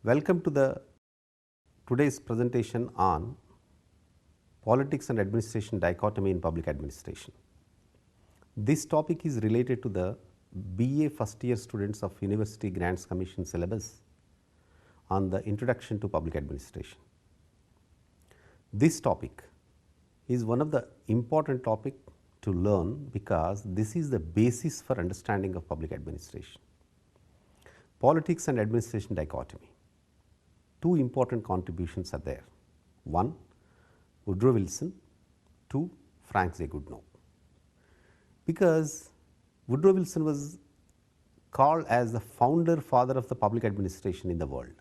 Welcome to today's presentation on politics and administration dichotomy in public administration. This topic is related to the BA first year students of University Grants Commission syllabus on the introduction to public administration. This topic is one of the important topic to learn because this is the basis for understanding of public administration. Politics and administration dichotomy. Two important contributions are there. One, Woodrow Wilson. Two, Frank J. Goodnow. Because Woodrow Wilson was called as the founder father of the public administration in the world.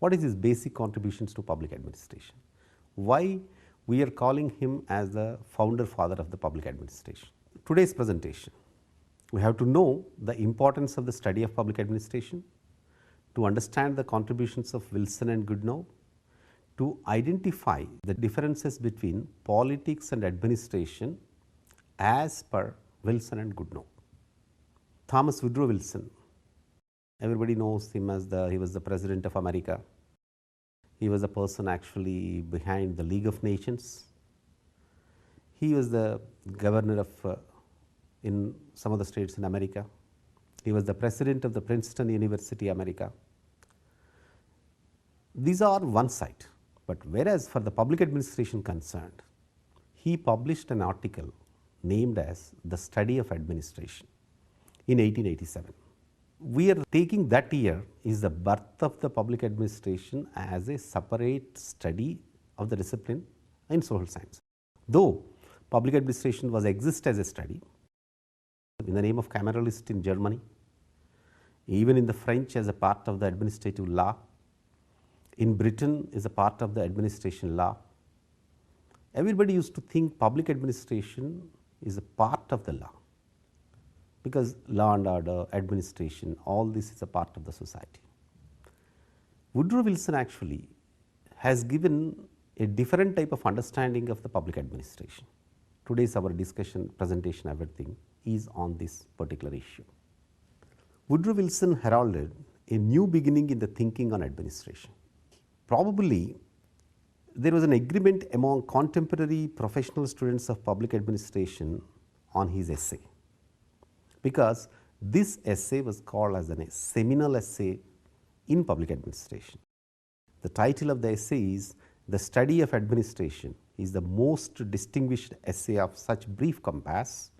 What is his basic contributions to public administration? Why we are calling him as the founder father of the public administration? Today's presentation, we have to know the importance of the study of public administration, to understand the contributions of Wilson and Goodnow, to identify the differences between politics and administration as per Wilson and Goodnow. Thomas Woodrow Wilson, everybody knows him as he was the President of America. He was the person actually behind the League of Nations. He was the governor of in some of the states in America. He was the president of the Princeton University, America. These are one side, but whereas for the public administration concerned, he published an article named as The Study of Administration in 1887. We are taking that year is the birth of the public administration as a separate study of the discipline in social science. Though public administration was exist as a study in the name of Cameralist in Germany, even in the French as a part of the administrative law, in Britain is a part of the administration law. Everybody used to think public administration is a part of the law, because law and order, administration, all this is a part of the society. Woodrow Wilson actually has given a different type of understanding of the public administration. Today's our discussion, presentation, everything is on this particular issue. Woodrow Wilson heralded a new beginning in the thinking on administration. Probably there was an agreement among contemporary professional students of public administration on his essay, because this essay was called as a seminal essay in public administration. The title of the essay is The Study of Administration is the most distinguished essay of such brief compass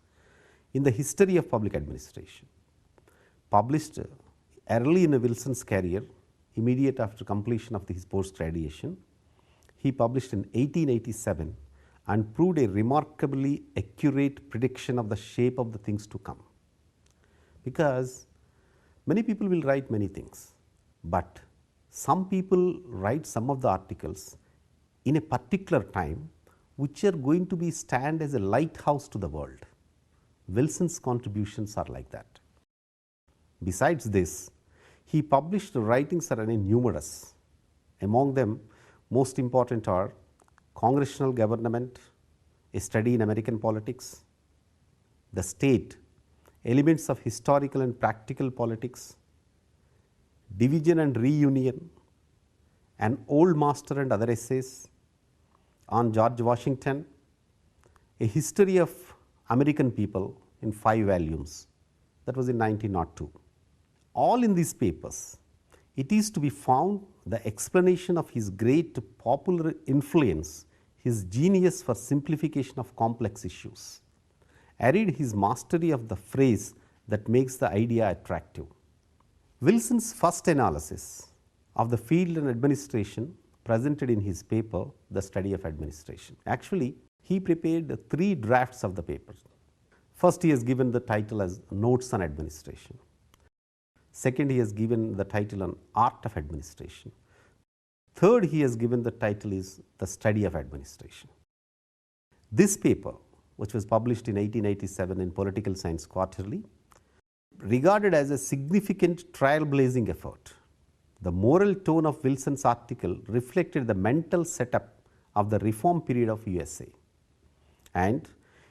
in the history of public administration. Published early in Wilson's career, immediate after completion of his post-graduation, he published in 1887 and proved a remarkably accurate prediction of the shape of the things to come. Because many people will write many things, but some people write some of the articles in a particular time which are going to be stand as a lighthouse to the world. Wilson's contributions are like that. Besides this, he published writings are numerous. Among them, most important are Congressional Government, a study in American politics, the state, elements of historical and practical politics, division and reunion, an old master and other essays on George Washington, a history of American people in 5 volumes, that was in 1902. All in these papers, it is to be found the explanation of his great popular influence, his genius for simplification of complex issues, added his mastery of the phrase that makes the idea attractive. Wilson's first analysis of the field and administration presented in his paper, The Study of Administration. Actually, he prepared 3 drafts of the paper. First, he has given the title as Notes on Administration. Second, he has given the title on Art of Administration. Third, he has given the title is The Study of Administration. This paper, which was published in 1887 in Political Science Quarterly, regarded as a significant trailblazing effort. The moral tone of Wilson's article reflected the mental setup of the reform period of USA, and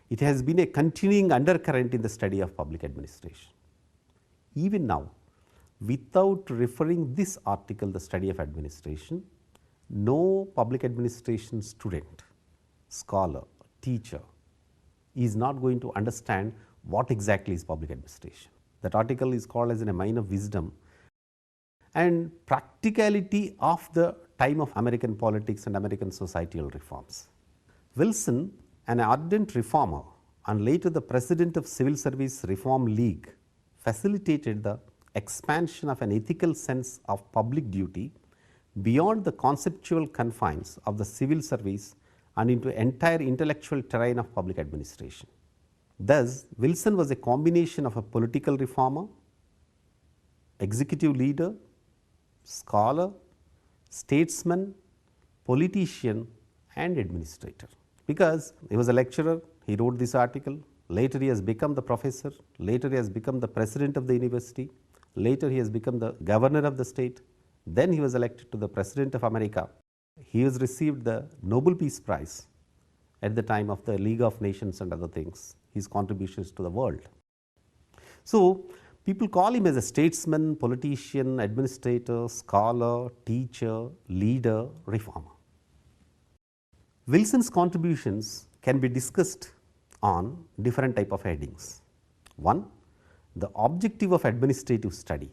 it has been a continuing undercurrent in the study of public administration. Even now, without referring this article, the study of administration, no public administration student, scholar, teacher is not going to understand what exactly is public administration. That article is called as a mine of wisdom and practicality of the time of American politics and American societal reforms. Wilson, an ardent reformer and later the president of Civil Service Reform League, facilitated the expansion of an ethical sense of public duty beyond the conceptual confines of the civil service and into entire intellectual terrain of public administration. Thus, Wilson was a combination of a political reformer, executive leader, scholar, statesman, politician and administrator. Because he was a lecturer, he wrote this article, later he has become the professor, later he has become the president of the university, later he has become the governor of the state, then he was elected to the president of America. He has received the Nobel Peace Prize at the time of the League of Nations and other things, his contributions to the world. So, people call him as a statesman, politician, administrator, scholar, teacher, leader, reformer. Wilson's contributions can be discussed on different type of headings. One, the objective of administrative study,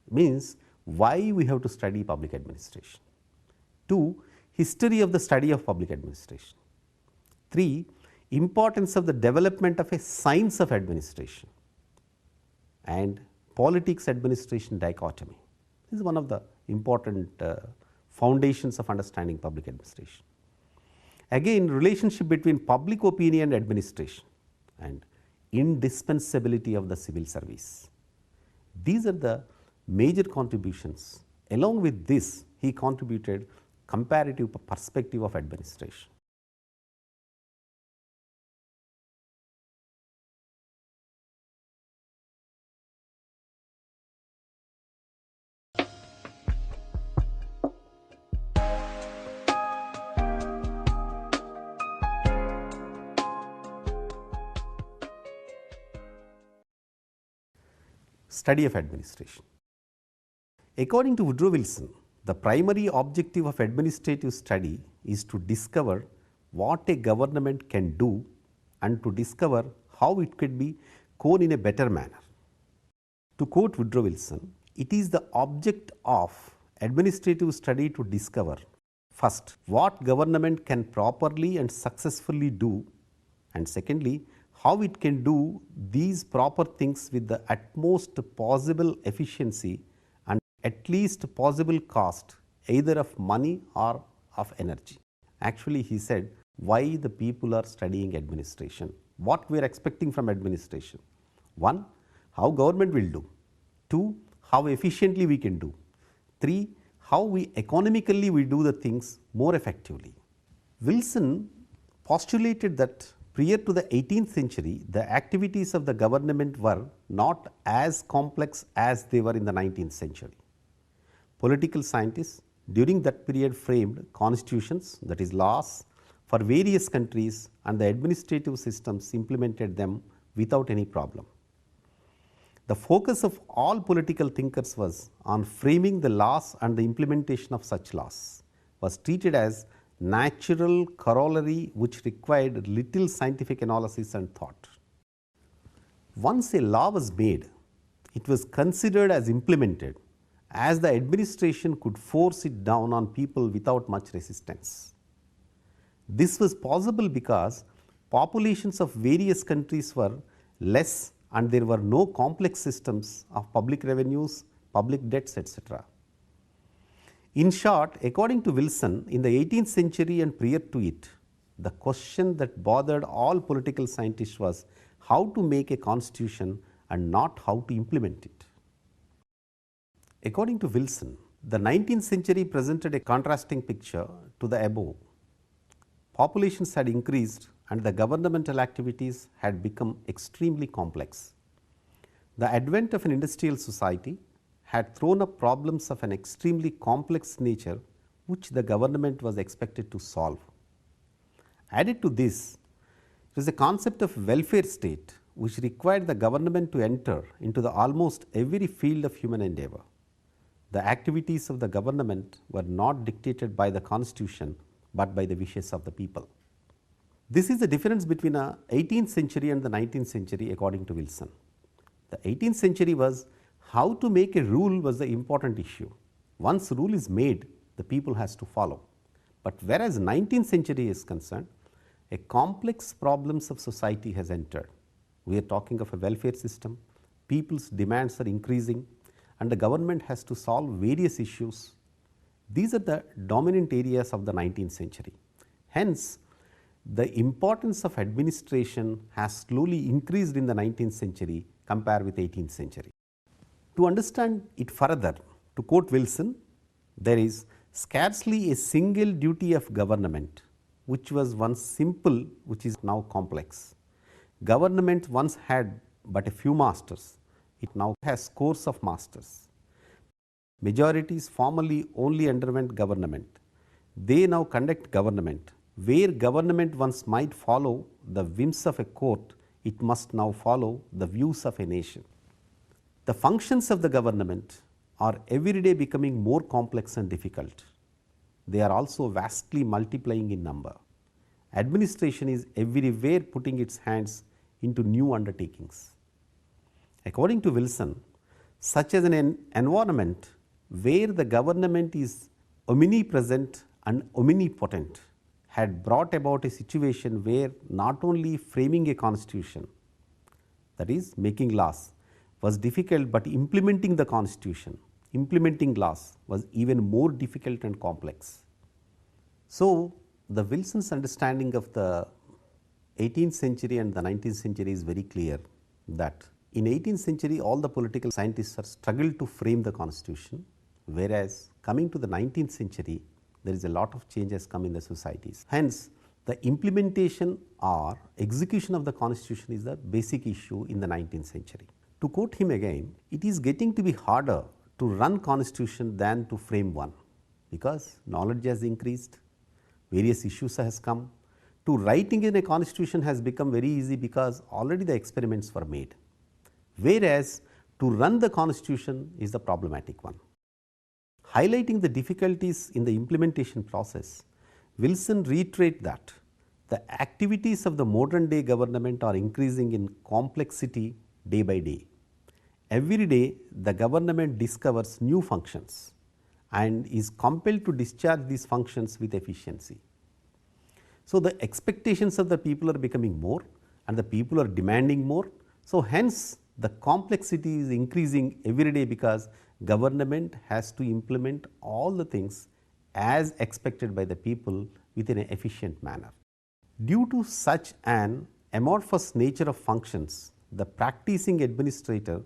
means why we have to study public administration. 2, history of the study of public administration. 3, importance of the development of a science of administration, and politics administration dichotomy. This is one of the important foundations of understanding public administration. Again, relationship between public opinion and administration and indispensability of the civil service. These are the major contributions. Along with this, he contributed comparative perspective of administration. Study of administration. According to Woodrow Wilson, the primary objective of administrative study is to discover what a government can do and to discover how it could be gone in a better manner. To quote Woodrow Wilson, it is the object of administrative study to discover, first, what government can properly and successfully do, and secondly, how it can do these proper things with the utmost possible efficiency and at least possible cost, either of money or of energy. Actually, he said why the people are studying administration, what we are expecting from administration. 1, how government will do. 2, how efficiently we can do. 3, how we economically we do the things more effectively. Wilson postulated that prior to the 18th century, the activities of the government were not as complex as they were in the 19th century. Political scientists during that period framed constitutions, that is laws, for various countries and the administrative systems implemented them without any problem. The focus of all political thinkers was on framing the laws and the implementation of such laws was treated as natural corollary which required little scientific analysis and thought. Once a law was made, it was considered as implemented, as the administration could force it down on people without much resistance. This was possible because populations of various countries were less and there were no complex systems of public revenues, public debts, etc. In short, according to Wilson, in the 18th century and prior to it, the question that bothered all political scientists was how to make a constitution and not how to implement it. According to Wilson, the 19th century presented a contrasting picture to the above. Populations had increased and the governmental activities had become extremely complex. The advent of an industrial society had thrown up problems of an extremely complex nature which the government was expected to solve. Added to this, it was the concept of welfare state which required the government to enter into the almost every field of human endeavor. The activities of the government were not dictated by the constitution, but by the wishes of the people. This is the difference between the 18th century and the 19th century according to Wilson. The 18th century was how to make a rule was the important issue. Once rule is made, the people has to follow. But whereas 19th century is concerned, a complex problems of society has entered. We are talking of a welfare system, people's demands are increasing, and the government has to solve various issues. These are the dominant areas of the 19th century. Hence, the importance of administration has slowly increased in the 19th century compared with 18th century. To understand it further, to quote Wilson, there is scarcely a single duty of government which was once simple, which is now complex. Government once had but a few masters, it now has scores of masters. Majorities formerly only underwent government. They now conduct government. Where government once might follow the whims of a court, it must now follow the views of a nation. The functions of the government are every day becoming more complex and difficult. They are also vastly multiplying in number. Administration is everywhere putting its hands into new undertakings. According to Wilson, such as an environment where the government is omnipresent and omnipotent had brought about a situation where not only framing a constitution, that is making laws, was difficult, but implementing the constitution, implementing laws was even more difficult and complex. So, the Wilson's understanding of the 18th century and the 19th century is very clear that in 18th century all the political scientists have struggled to frame the constitution, whereas coming to the 19th century there is a lot of changes come in the societies. Hence, the implementation or execution of the constitution is the basic issue in the 19th century. To quote him again, it is getting to be harder to run constitution than to frame one, because knowledge has increased, various issues has come. To writing in a constitution has become very easy because already the experiments were made, whereas to run the constitution is the problematic one. Highlighting the difficulties in the implementation process, Wilson reiterates that the activities of the modern day government are increasing in complexity day by day. Every day the government discovers new functions and is compelled to discharge these functions with efficiency. So, the expectations of the people are becoming more and the people are demanding more. So, hence the complexity is increasing every day because government has to implement all the things as expected by the people within an efficient manner. Due to such an amorphous nature of functions, the practicing administrator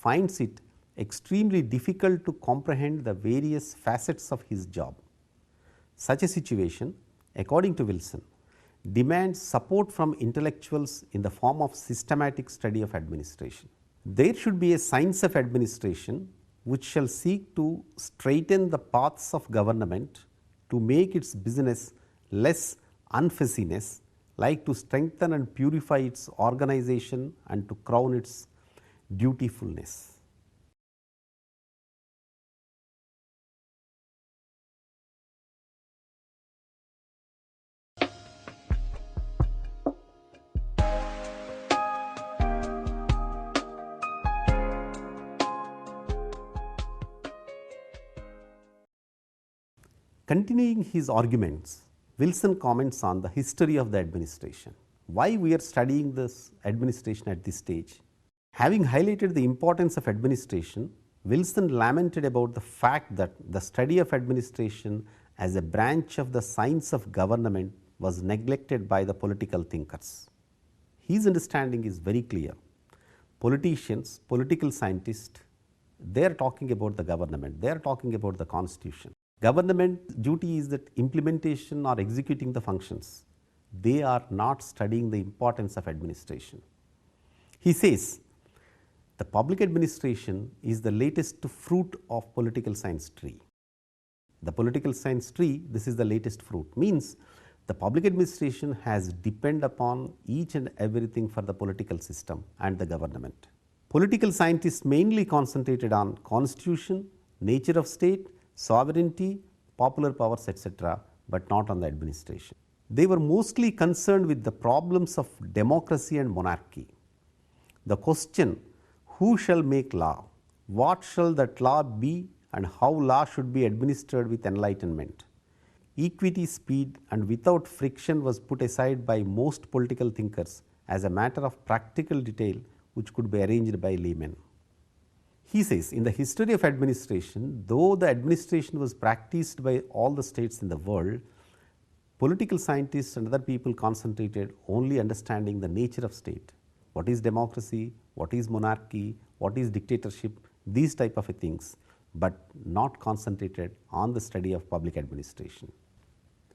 finds it extremely difficult to comprehend the various facets of his job. Such a situation, according to Wilson, demands support from intellectuals in the form of systematic study of administration. There should be a science of administration which shall seek to straighten the paths of government to make its business less unfussiness, like to strengthen and purify its organization and to crown its dutifulness. Continuing his arguments, Wilson comments on the history of the administration. Why we are studying this administration at this stage? Having highlighted the importance of administration, Wilson lamented about the fact that the study of administration as a branch of the science of government was neglected by the political thinkers. His understanding is very clear. Politicians, political scientists, they are talking about the government, they are talking about the constitution. Government duty is that implementation or executing the functions. They are not studying the importance of administration. He says, the public administration is the latest fruit of political science tree. The political science tree, this is the latest fruit, means The public administration has depend upon each and everything for the political system and the government. Political scientists mainly concentrated on constitution, nature of state, sovereignty, popular powers, etc., but not on the administration. They were mostly concerned with the problems of democracy and monarchy. The question, who shall make law, what shall that law be, and how law should be administered with enlightenment, equity, speed, and without friction was put aside by most political thinkers as a matter of practical detail which could be arranged by laymen. He says, in the history of administration, though the administration was practiced by all the states in the world, political scientists and other people concentrated only understanding the nature of state. What is democracy, what is monarchy, what is dictatorship, these type of things, but not concentrated on the study of public administration.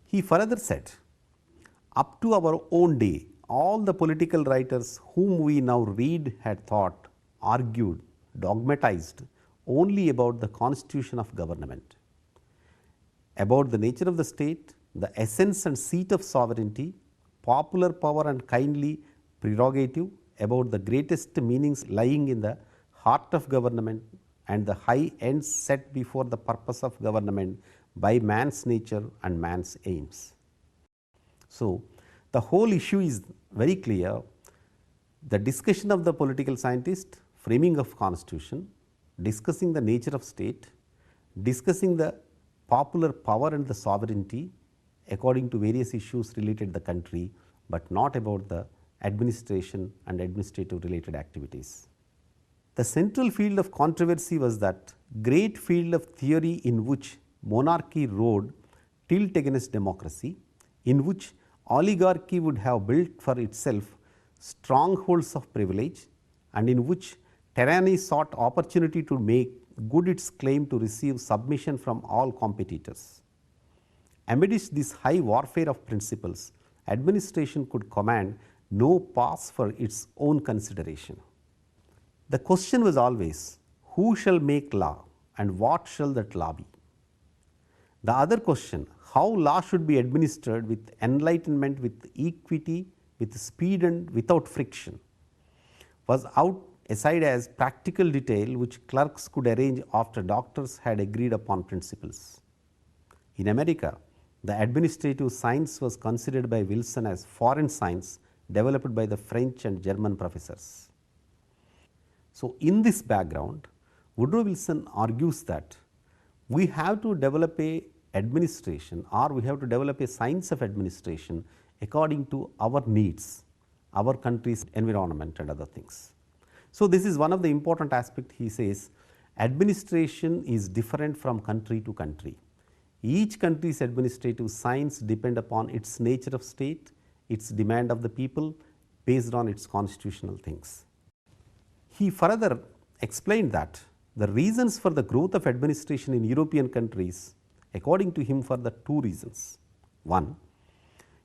He further said, up to our own day, all the political writers whom we now read had thought, argued, dogmatized only about the constitution of government, about the nature of the state, the essence and seat of sovereignty, popular power and kindly prerogative, about the greatest meanings lying in the heart of government and the high ends set before the purpose of government by man's nature and man's aims. So, the whole issue is very clear. The discussion of the political scientist, framing of constitution, discussing the nature of state, discussing the popular power and the sovereignty according to various issues related to the country, but not about the administration and administrative related activities. The central field of controversy was that great field of theory in which monarchy rode tilt against democracy, in which oligarchy would have built for itself strongholds of privilege, and in which tyranny sought opportunity to make good its claim to receive submission from all competitors. Amidst this high warfare of principles, administration could command no pause for its own consideration. The question was always, who shall make law and what shall that law be? The other question, how law should be administered with enlightenment, with equity, with speed and without friction, was out aside as practical detail which clerks could arrange after doctors had agreed upon principles. In America, the administrative science was considered by Wilson as foreign science developed by the French and German professors. So, in this background, Woodrow Wilson argues that we have to develop a administration, or we have to develop a science of administration according to our needs, our country's environment and other things. So, this is one of the important aspects. He says administration is different from country to country. Each country's administrative science depend upon its nature of state, its demand of the people based on its constitutional things. He further explained that the reasons for the growth of administration in European countries, according to him, for the two reasons. One,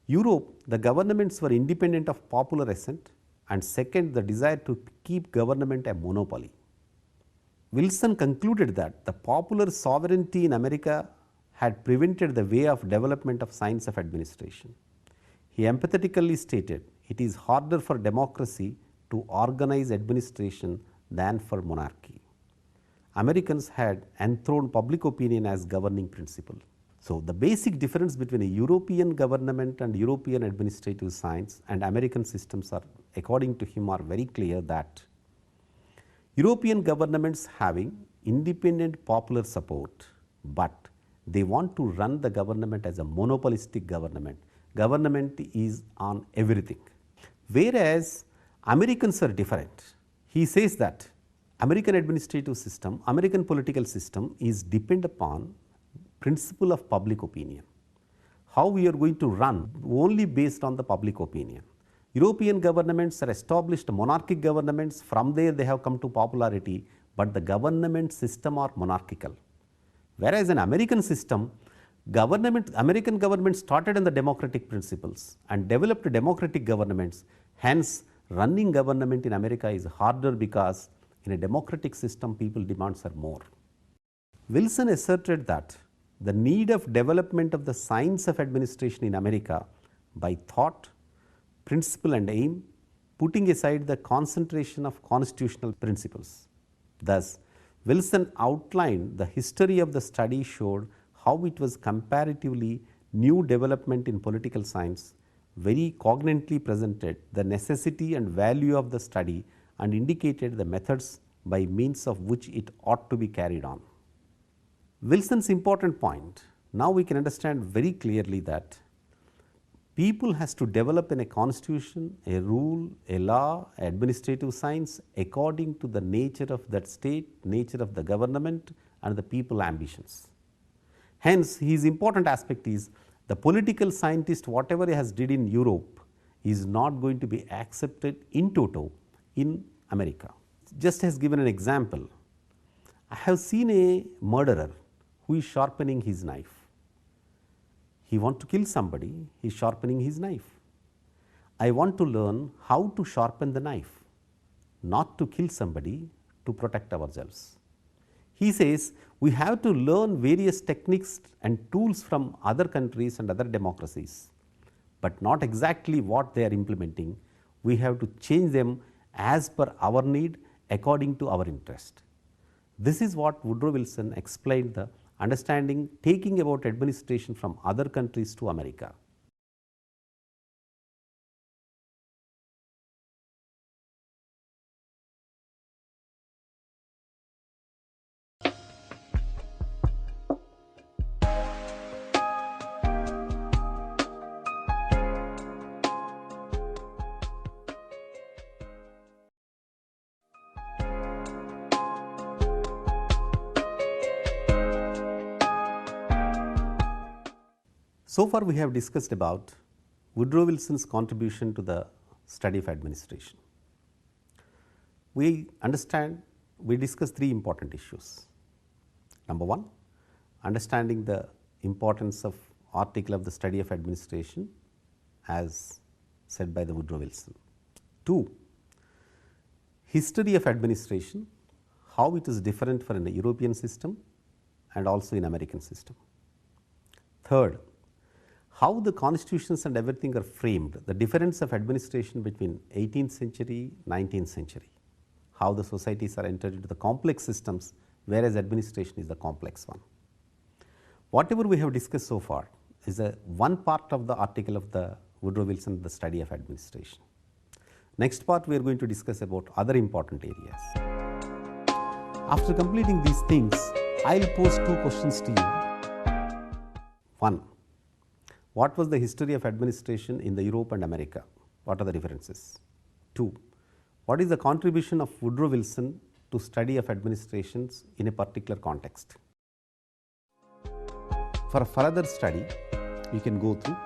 Europe, the governments were independent of popular assent, and second, the desire to keep government a monopoly. Wilson concluded that the popular sovereignty in America had prevented the way of development of science of administration. He empathetically stated, it is harder for democracy to organize administration than for monarchy. Americans had enthroned public opinion as governing principle. So, the basic difference between a European government and European administrative science and American systems are, according to him, are very clear that European governments having independent popular support, but they want to run the government as a monopolistic government. Government is on everything. Whereas Americans are different. He says that American administrative system, American political system is depend upon principle of public opinion. How we are going to run only based on the public opinion. European governments are established monarchic governments, from there they have come to popularity, but the government system are monarchical. Whereas in American system, American government started on the democratic principles and developed democratic governments. Hence, running government in America is harder because in a democratic system, people demands are more. Wilson asserted that the need of development of the science of administration in America by thought, principle and aim, putting aside the concentration of constitutional principles. Thus, Wilson outlined the history of the study, showed how it was comparatively new development in political science, very cogently presented the necessity and value of the study, and indicated the methods by means of which it ought to be carried on. Wilson's important point, now we can understand very clearly that people has to develop in a constitution, a rule, a law, administrative science according to the nature of that state, nature of the government and the people ambitions. Hence, his important aspect is the political scientist, whatever he has did in Europe is not going to be accepted in toto in America. Just has given an example, I have seen a murderer who is sharpening his knife. He wants to kill somebody, he is sharpening his knife. I want to learn how to sharpen the knife, not to kill somebody, to protect ourselves. He says we have to learn various techniques and tools from other countries and other democracies, but not exactly what they are implementing. We have to change them as per our need, according to our interest. This is what Woodrow Wilson explained the understanding taking about administration from other countries to America. So far we have discussed about Woodrow Wilson's contribution to the study of administration. We discussed three important issues. Number one, understanding the importance of article of the study of administration as said by the Woodrow Wilson. Two, history of administration, how it is different for a European system and also in American system. Third, how the constitutions and everything are framed, the difference of administration between 18th century, 19th century, how the societies are entered into the complex systems, whereas administration is the complex one. Whatever we have discussed so far is one part of the article of the Woodrow Wilson, the study of administration. Next part we are going to discuss about other important areas. After completing these things, I will pose two questions to you. One, what was the history of administration in the Europe and America? What are the differences? Two, what is the contribution of Woodrow Wilson to study of administrations in a particular context? For further study, you can go through